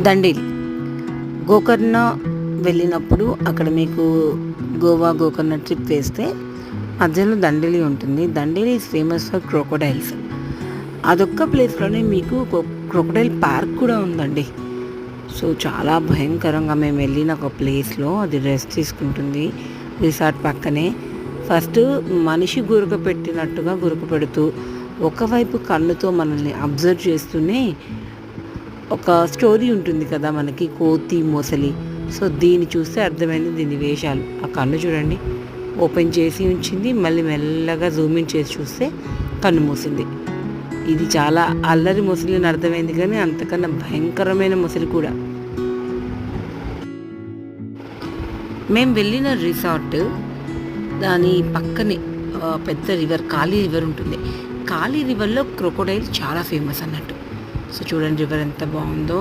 దండేలి గోకర్ణ వెళ్ళినప్పుడు అక్కడ మీకు గోవా గోకర్ణ ట్రిప్ వేస్తే మధ్యలో దండేలి ఉంటుంది. Dandeli is famous for crocodiles. అదొక్క ప్లేస్లోనే మీకు క్రొకోడైల్ పార్క్ కూడా ఉందండి. సో చాలా భయంకరంగా మేము వెళ్ళిన ఒక ప్లేస్లో అది రెస్ట్ తీసుకుంటుంది రిసార్ట్ పక్కనే. ఫస్ట్ మనిషి గురక పెట్టినట్టుగా గురక పెడుతూ ఒకవైపు కన్నుతో మనల్ని అబ్జర్వ్ చేస్తూనే ఒక స్టోరీ ఉంటుంది కదా మనకి, కోతి మొసలి. సో దీన్ని చూస్తే అర్థమైంది దీని వేషాలు. ఆ కన్ను చూడండి, ఓపెన్ చేసి ఉంచింది, మళ్ళీ మెల్లగా జూమిన్ చేసి చూస్తే కన్ను మూసింది. ఇది చాలా అల్లరి మొసలి అని అర్థమైంది, కానీ అంతకన్నా భయంకరమైన మొసలి కూడా. మేము వెళ్ళిన రిసార్ట్ దాని పక్కనే పెద్ద రివర్, కాళీ రివర్ ఉంటుంది. కాళీ రివర్లో క్రొకోడైల్ చాలా ఫేమస్ అన్నట్టు. సో చూడండి రివర్ ఎంత బాగుందో.